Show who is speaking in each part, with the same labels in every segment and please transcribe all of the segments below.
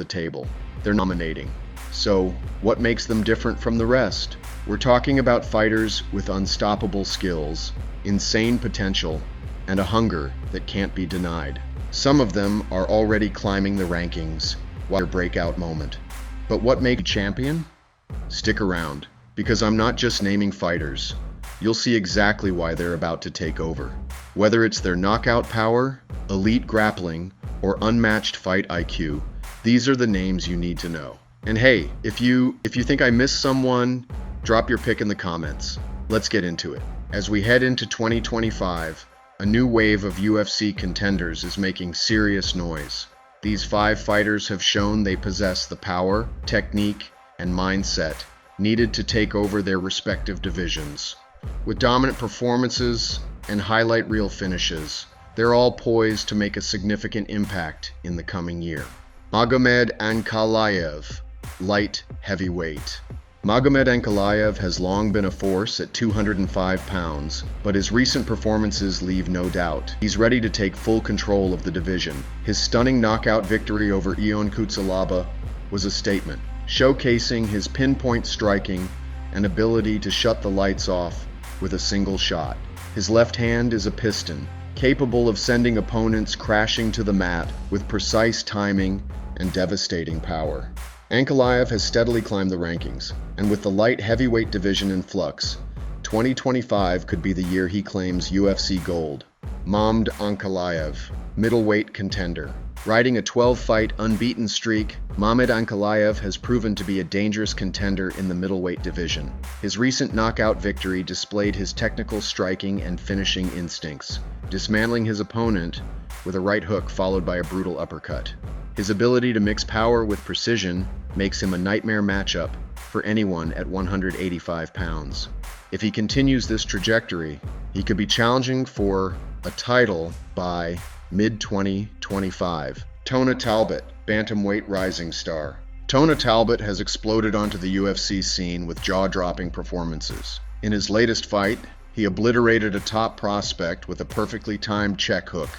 Speaker 1: the table. They're nominating. So, what makes them different from the rest? We're talking about fighters with unstoppable skills, insane potential, and a hunger that can't be denied. Some of them are already climbing the rankings while their breakout moment. But what makes a champion? Stick around, because I'm not just naming fighters. You'll see exactly why they're about to take over. Whether it's their knockout power, elite grappling, or unmatched fight IQ, these are the names you need to know. And hey, if you think I missed someone, drop your pick in the comments. Let's get into it. As we head into 2025, a new wave of UFC contenders is making serious noise. These 5 fighters have shown they possess the power, technique, and mindset needed to take over their respective divisions. With dominant performances and highlight reel finishes, they're all poised to make a significant impact in the coming year. Magomed Ankalaev, light heavyweight. Magomed Ankalaev has long been a force at 205 pounds, but his recent performances leave no doubt. He's ready to take full control of the division. His stunning knockout victory over Ion Cutelaba was a statement, showcasing his pinpoint striking and ability to shut the lights off with a single shot. His left hand is a piston, capable of sending opponents crashing to the mat with precise timing and devastating power. Ankalaev has steadily climbed the rankings, and with the light heavyweight division in flux, 2025 could be the year he claims UFC gold. Magomed Ankalaev, middleweight contender. Riding a 12-fight unbeaten streak, Magomed Ankalaev has proven to be a dangerous contender in the middleweight division. His recent knockout victory displayed his technical striking and finishing instincts, dismantling his opponent with a right hook followed by a brutal uppercut. His ability to mix power with precision makes him a nightmare matchup for anyone at 185 pounds. If he continues this trajectory, he could be challenging for a title by mid-2025. Tona Talbot, bantamweight rising star. Tona Talbot has exploded onto the UFC scene with jaw-dropping performances. In his latest fight, he obliterated a top prospect with a perfectly timed check hook,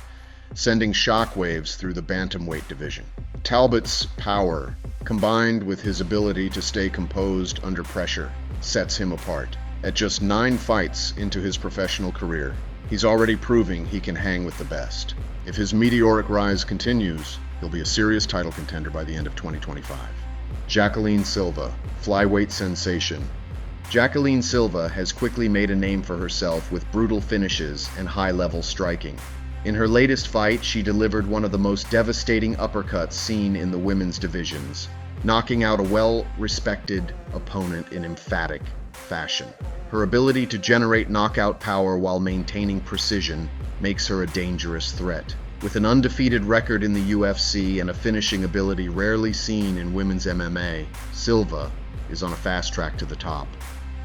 Speaker 1: sending shockwaves through the bantamweight division. Talbot's power, combined with his ability to stay composed under pressure, sets him apart. At just 9 fights into his professional career, he's already proving he can hang with the best. If his meteoric rise continues, he'll be a serious title contender by the end of 2025. Jacqueline Silva, flyweight sensation. Jacqueline Silva has quickly made a name for herself with brutal finishes and high-level striking. In her latest fight, she delivered one of the most devastating uppercuts seen in the women's divisions, knocking out a well-respected opponent in emphatic fashion. Her ability to generate knockout power while maintaining precision makes her a dangerous threat. With an undefeated record in the UFC and a finishing ability rarely seen in women's MMA, Silva is on a fast track to the top.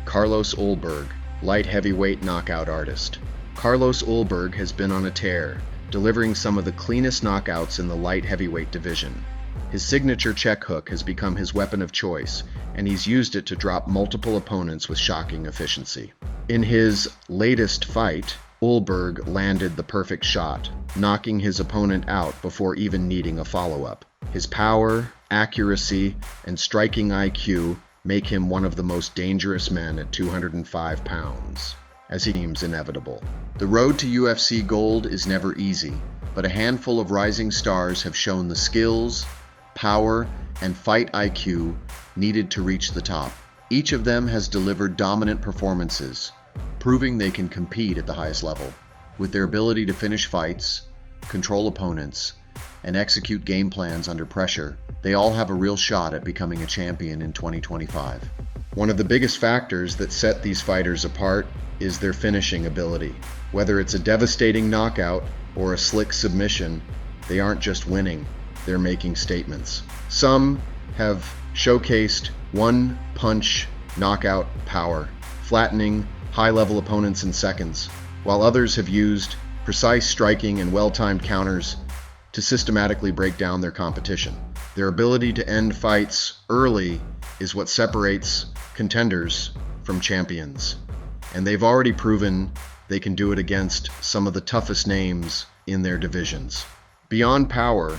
Speaker 1: Carlos Ulberg, light heavyweight knockout artist. Carlos Ulberg has been on a tear, delivering some of the cleanest knockouts in the light heavyweight division. His signature check hook has become his weapon of choice, and he's used it to drop multiple opponents with shocking efficiency. In his latest fight, Ulberg landed the perfect shot, knocking his opponent out before even needing a follow-up. His power, accuracy, and striking IQ make him one of the most dangerous men at 205 pounds, as he seems inevitable. The road to UFC gold is never easy, but a handful of rising stars have shown the skills, power, and fight IQ needed to reach the top. Each of them has delivered dominant performances, proving they can compete at the highest level. With their ability to finish fights, control opponents, and execute game plans under pressure, they all have a real shot at becoming a champion in 2025. One of the biggest factors that set these fighters apart is their finishing ability. Whether it's a devastating knockout or a slick submission, they aren't just winning, they're making statements. Some have showcased one-punch knockout power, flattening high-level opponents in seconds, while others have used precise striking and well-timed counters to systematically break down their competition. Their ability to end fights early is what separates contenders from champions, and they've already proven they can do it against some of the toughest names in their divisions. Beyond power,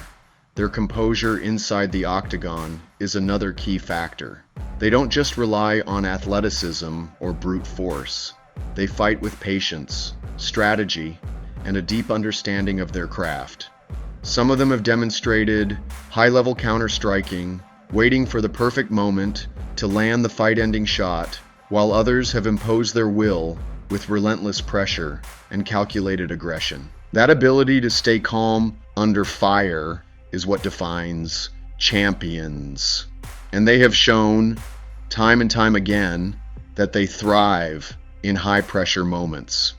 Speaker 1: Their composure inside the octagon is another key factor. They don't just rely on athleticism or brute force. They fight with patience, strategy, and a deep understanding of their craft. Some of them have demonstrated high-level counter-striking, waiting for the perfect moment to land the fight-ending shot, while others have imposed their will with relentless pressure and calculated aggression. That ability to stay calm under fire is what defines champions. And they have shown time and time again that they thrive in high-pressure moments.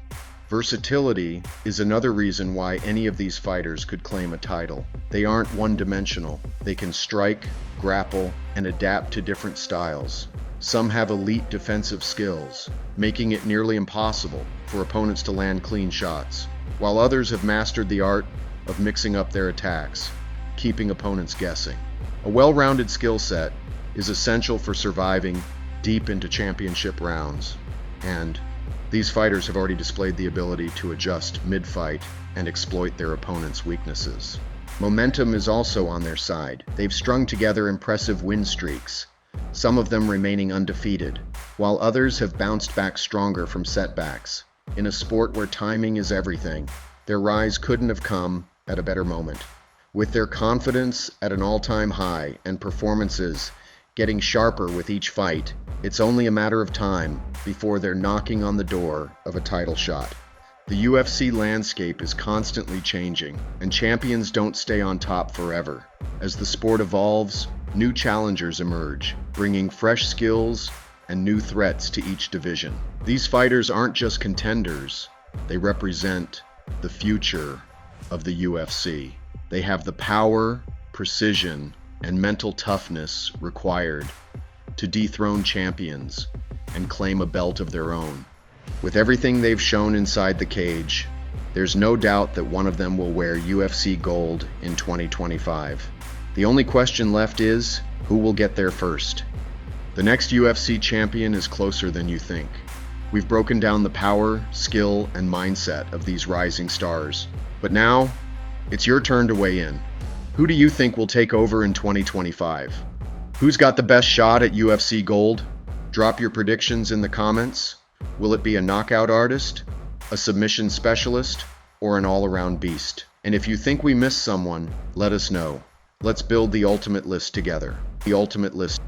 Speaker 1: Versatility is another reason why any of these fighters could claim a title. They aren't one-dimensional. They can strike, grapple, and adapt to different styles. Some have elite defensive skills, making it nearly impossible for opponents to land clean shots, while others have mastered the art of mixing up their attacks, keeping opponents guessing. A well-rounded skill set is essential for surviving deep into championship rounds, and these fighters have already displayed the ability to adjust mid-fight and exploit their opponent's weaknesses. Momentum is also on their side. They've strung together impressive win streaks, some of them remaining undefeated, while others have bounced back stronger from setbacks. In a sport where timing is everything, their rise couldn't have come at a better moment. With their confidence at an all-time high and performances getting sharper with each fight, it's only a matter of time before they're knocking on the door of a title shot. The UFC landscape is constantly changing, and champions don't stay on top forever. As the sport evolves, new challengers emerge, bringing fresh skills and new threats to each division. These fighters aren't just contenders, they represent the future of the UFC. They have the power, precision, and mental toughness required to dethrone champions and claim a belt of their own. With everything they've shown inside the cage, there's no doubt that one of them will wear UFC gold in 2025. The only question left is, who will get there first? The next UFC champion is closer than you think. We've broken down the power, skill, and mindset of these rising stars. But now, it's your turn to weigh in. Who do you think will take over in 2025? Who's got the best shot at UFC gold? Drop your predictions in the comments. Will it be a knockout artist, a submission specialist, or an all-around beast? And if you think we missed someone, let us know. Let's build the ultimate list together. The ultimate list.